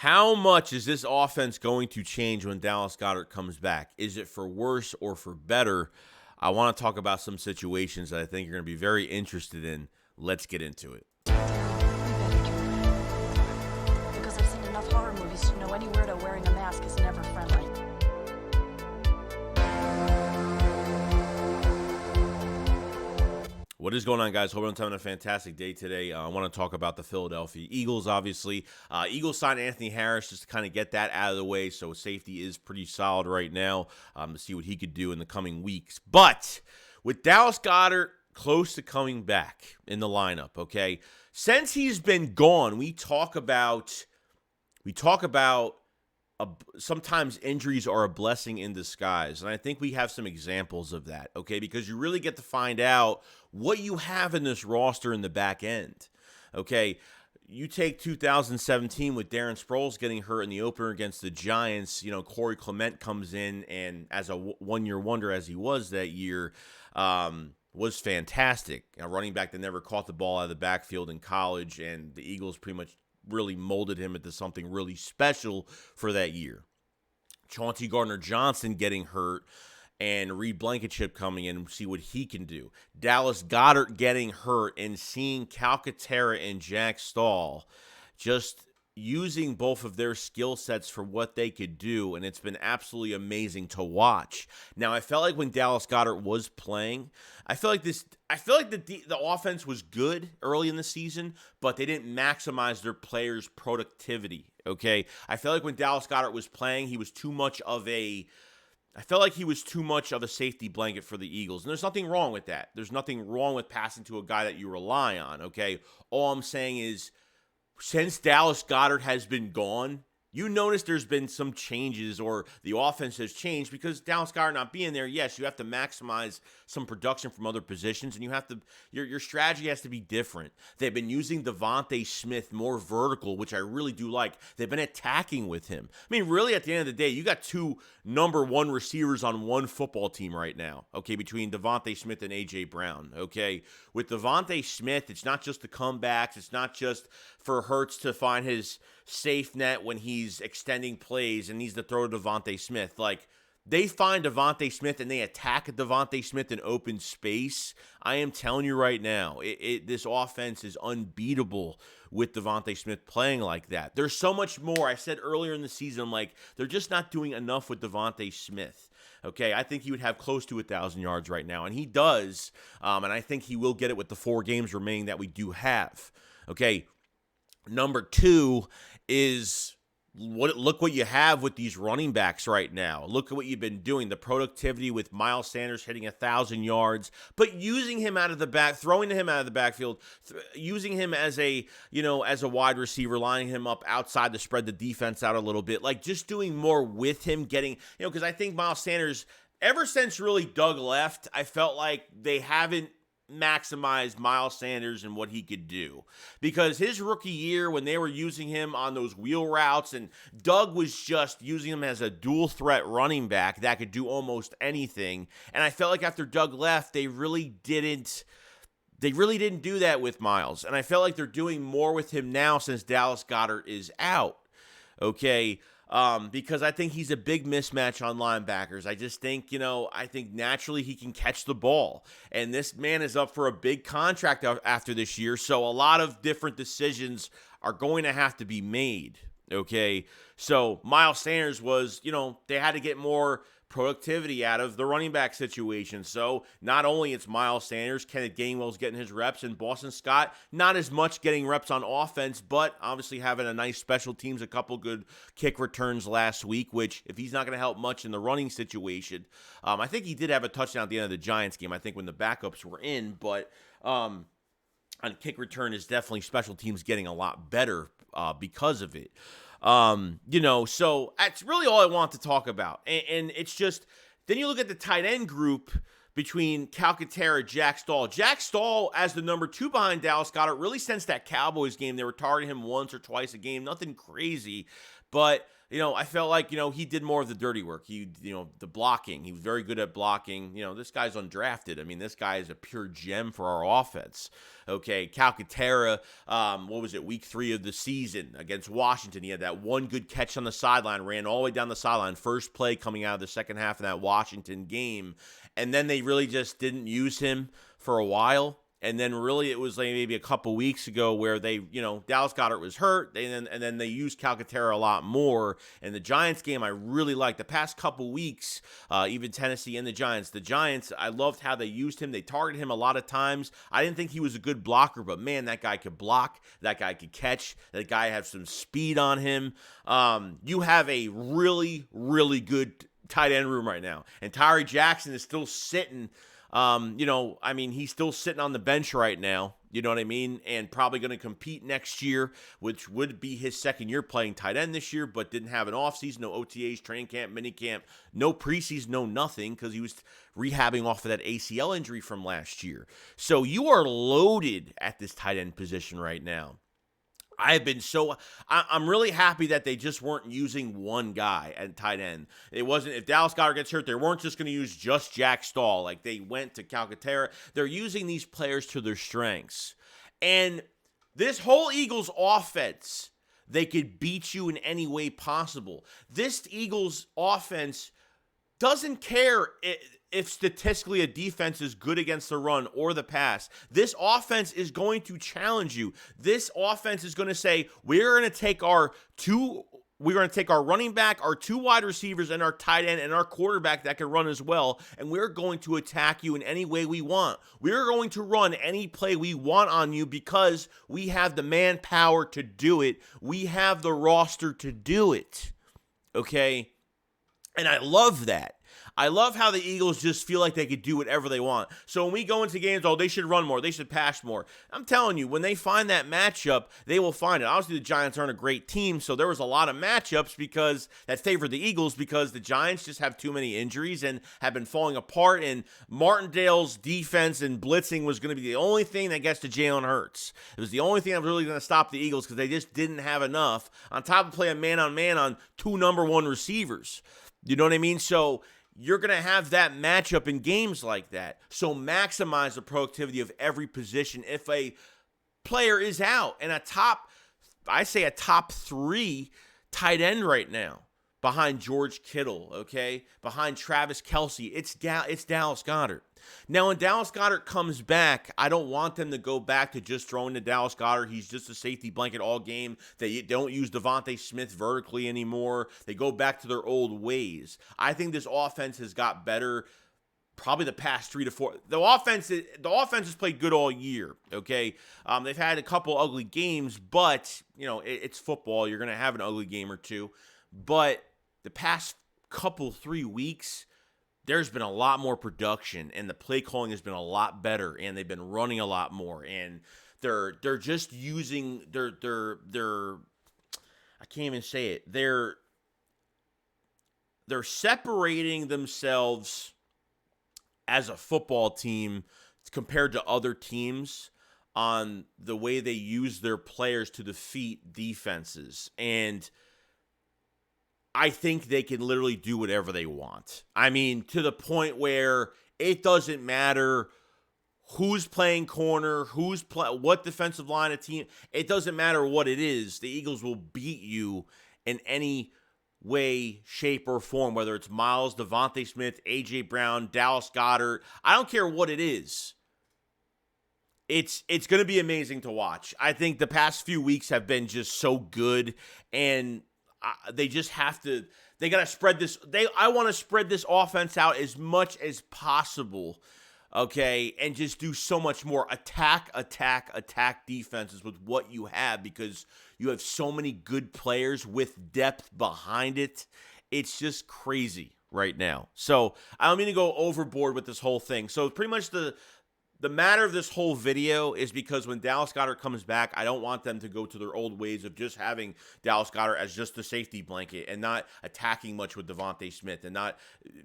How much is this offense going to change when Dallas Goedert comes back? Is it for worse or for better? I want to talk about some situations that I think you're going to be very interested in. Let's get into it. We better turn around. Because I've seen enough horror movies to know any weirdo wearing a mask is never friendly. What is going on, guys? Hope everyone's having a fantastic day today. I want to talk about the Philadelphia Eagles, obviously. Eagles signed Anthony Harris just to kind of get that out of the way, so safety is pretty solid right now to see what he could do in the coming weeks. But with Dallas Goedert close to coming back in the lineup, okay, since he's been gone, we talk about sometimes injuries are a blessing in disguise, and I think we have some examples of that, okay, because you really get to find out what you have in this roster in the back end, okay? You take 2017 with Darren Sproles getting hurt in the opener against the Giants. Corey Clement comes in, and as a one-year wonder as he was that year, was fantastic. A running back that never caught the ball out of the backfield in college, and the Eagles pretty much really molded him into something really special for that year. Chauncey Gardner-Johnson getting hurt and Reed Blankenship coming in and see what he can do. Dallas Goedert getting hurt and seeing Calcaterra and Jack Stahl just using both of their skill sets for what they could do, and it's been absolutely amazing to watch. Now, I felt like when Dallas Goedert was playing, I feel like the offense was good early in the season, but they didn't maximize their players' productivity, okay? I felt like when Dallas Goedert was playing, he was too much of a safety blanket for the Eagles. And there's nothing wrong with that. There's nothing wrong with passing to a guy that you rely on, okay? All I'm saying is, since Dallas Goedert has been gone, you notice there's been some changes, or the offense has changed because Dallas Goedert not being there. Yes, you have to maximize some production from other positions, and you have to your strategy has to be different. They've been using Devonta Smith more vertical, which I really do like. They've been attacking with him. I mean, really, at the end of the day, you got two number one receivers on one football team right now, okay, between Devonta Smith and A.J. Brown, okay? With Devonta Smith, it's not just the comebacks. It's not just for Hurts to find his safe net when he's extending plays and needs to throw to Devonta Smith. Like, they find Devonta Smith and they attack Devonta Smith in open space. I am telling you right now, this offense is unbeatable with Devonta Smith playing like that. There's so much more. I said earlier in the season, like, they're just not doing enough with Devonta Smith. Okay, I think he would have close to 1,000 yards right now, and he does, and I think he will get it with the 4 games remaining that we do have. Okay, number 2 is look what you have with these running backs right now. Look at what you've been doing. The productivity with Miles Sanders hitting 1,000 yards, but using him out of the back, throwing to him out of the backfield, using him as a wide receiver, lining him up outside to spread the defense out a little bit, like just doing more with him, getting, because I think Miles Sanders, ever since really Doug left, I felt like they haven't maximize Miles Sanders and what he could do, because his rookie year when they were using him on those wheel routes and Doug was just using him as a dual threat running back that could do almost anything, and I felt like after Doug left they really didn't do that with Miles, and I felt like they're doing more with him now since Dallas Goedert is out, okay? Because I think he's a big mismatch on linebackers. I just think, I think naturally he can catch the ball. And this man is up for a big contract after this year, so a lot of different decisions are going to have to be made, okay? So Miles Sanders was, they had to get more productivity out of the running back situation. So not only it's Miles Sanders, Kenneth Gainwell's getting his reps, and Boston Scott not as much getting reps on offense, but obviously having a nice special teams, a couple good kick returns last week, which if he's not going to help much in the running situation, I think he did have a touchdown at the end of the Giants game, I think when the backups were in, but on kick return is definitely special teams getting a lot better because of it. So that's really all I want to talk about. And it's just, then you look at the tight end group between Calcaterra, Jack Stahl. Jack Stahl, as the number 2 behind Dallas Goedert, really since that Cowboys game, they were targeting him once or twice a game, nothing crazy. But I felt like, he did more of the dirty work. The blocking. He was very good at blocking. This guy's undrafted. I mean, this guy is a pure gem for our offense. Okay, Calcaterra, what was it, week 3 of the season against Washington? He had that one good catch on the sideline, ran all the way down the sideline, first play coming out of the second half of that Washington game. And then they really just didn't use him for a while. And then really it was like maybe a couple weeks ago where they, Dallas Goedert was hurt, and then they used Calcaterra a lot more. And the Giants game I really liked. The past couple weeks, even Tennessee and the Giants, I loved how they used him. They targeted him a lot of times. I didn't think he was a good blocker, but man, that guy could block. That guy could catch. That guy had some speed on him. You have a really, really good tight end room right now. And Tyree Jackson is still sitting. He's still sitting on the bench right now, you know what I mean? And probably going to compete next year, which would be his second year playing tight end this year, but didn't have an offseason, no OTAs, training camp, mini camp, no preseason, no nothing, because he was rehabbing off of that ACL injury from last year. So you are loaded at this tight end position right now. I'm really happy that they just weren't using one guy at tight end. It wasn't, if Dallas Goedert gets hurt, they weren't just going to use just Jack Stahl. Like they went to Calcaterra. They're using these players to their strengths. And this whole Eagles offense, they could beat you in any way possible. This Eagles offense doesn't care if statistically a defense is good against the run or the pass. This offense is going to challenge you. This offense is going to say, we're going to take our running back, our 2 wide receivers, and our tight end, and our quarterback that can run as well, and we're going to attack you in any way we want. We're going to run any play we want on you because we have the manpower to do it. We have the roster to do it. Okay? And I love that. I love how the Eagles just feel like they could do whatever they want. So when we go into games, they should run more. They should pass more. I'm telling you, when they find that matchup, they will find it. Obviously, the Giants aren't a great team, so there was a lot of matchups that favored the Eagles because the Giants just have too many injuries and have been falling apart, and Martindale's defense and blitzing was going to be the only thing that gets to Jalen Hurts. It was the only thing that was really going to stop the Eagles because they just didn't have enough on top of playing man-on-man on 2 number 1 receivers. You know what I mean? So you're going to have that matchup in games like that. So maximize the productivity of every position if a player is out. And a top 3 tight end right now behind George Kittle, okay? Behind Travis Kelce. It's Dallas Goedert. Now, when Dallas Goedert comes back, I don't want them to go back to just throwing to Dallas Goedert. He's just a safety blanket all game. They don't use Devonta Smith vertically anymore. They go back to their old ways. I think this offense has got better probably the past 3 to 4. The offense has played good all year, okay? They've had a couple ugly games, but, it's football. You're going to have an ugly game or two. But the past 3 weeks, there's been a lot more production, and the play calling has been a lot better, and they've been running a lot more, and they're just using I can't even say it. They're separating themselves as a football team compared to other teams on the way they use their players to defeat defenses. And I think they can literally do whatever they want. I mean, to the point where it doesn't matter who's playing corner, what defensive line a team. It doesn't matter what it is. The Eagles will beat you in any way, shape, or form, whether it's Miles, Devonta Smith, A.J. Brown, Dallas Goedert. I don't care what it is. It's going to be amazing to watch. I think the past few weeks have been just so good, and they just have to. They got to spread this. I want to spread this offense out as much as possible, okay, and just do so much more attack defenses with what you have, because you have so many good players with depth behind it. It's just crazy right now. So I don't mean to go overboard with this whole thing. So pretty much the matter of this whole video is because when Dallas Goedert comes back, I don't want them to go to their old ways of just having Dallas Goedert as just a safety blanket and not attacking much with Devonta Smith and not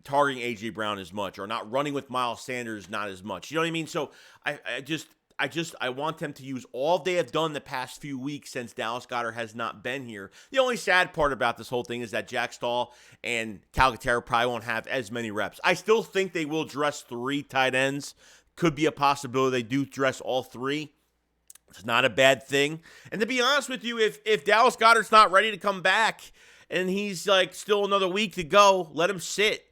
targeting A.J. Brown as much, or not running with Miles Sanders not as much. You know what I mean? So I want them to use all they have done the past few weeks since Dallas Goedert has not been here. The only sad part about this whole thing is that Jack Stahl and Calcaterra probably won't have as many reps. I still think they will dress 3 tight ends. Could be a possibility they do dress all 3. It's not a bad thing. And to be honest with you, if Dallas Goedert's not ready to come back and he's like still another week to go, let him sit.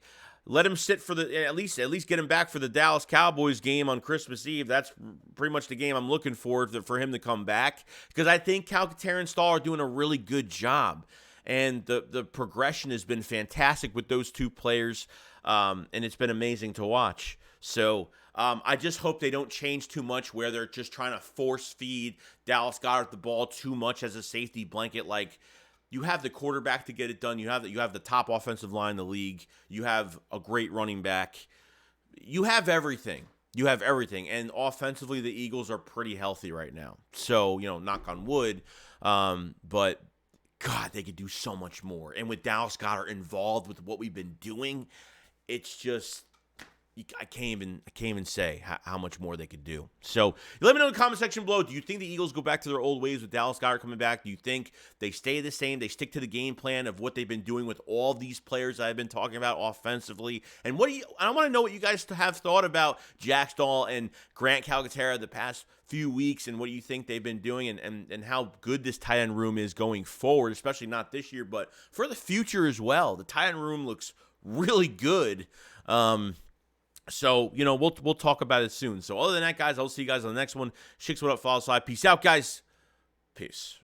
Let him sit for the at least get him back for the Dallas Cowboys game on Christmas Eve. That's pretty much the game I'm looking for him to come back, because I think Calcaterra and Stahl are doing a really good job, and the progression has been fantastic with those 2 players, and it's been amazing to watch. So I just hope they don't change too much where they're just trying to force feed Dallas Goedert the ball too much as a safety blanket. Like, you have the quarterback to get it done. You have the top offensive line in the league. You have a great running back. You have everything. And offensively, the Eagles are pretty healthy right now. So, knock on wood. But, God, they could do so much more. And with Dallas Goedert involved with what we've been doing, it's just, I can't even say how much more they could do. So let me know in the comment section below. Do you think the Eagles go back to their old ways with Dallas Goedert coming back? Do you think they stay the same? They stick to the game plan of what they've been doing with all these players I've been talking about offensively? And I want to know what you guys have thought about Jack Stahl and Grant Calcaterra the past few weeks, and what you think they've been doing, and how good this tight end room is going forward, especially not this year, but for the future as well. The tight end room looks really good. So, we'll talk about it soon. So, other than that, guys, I'll see you guys on the next one. SHAKESQUAD up, follow, slide. Peace out, guys. Peace.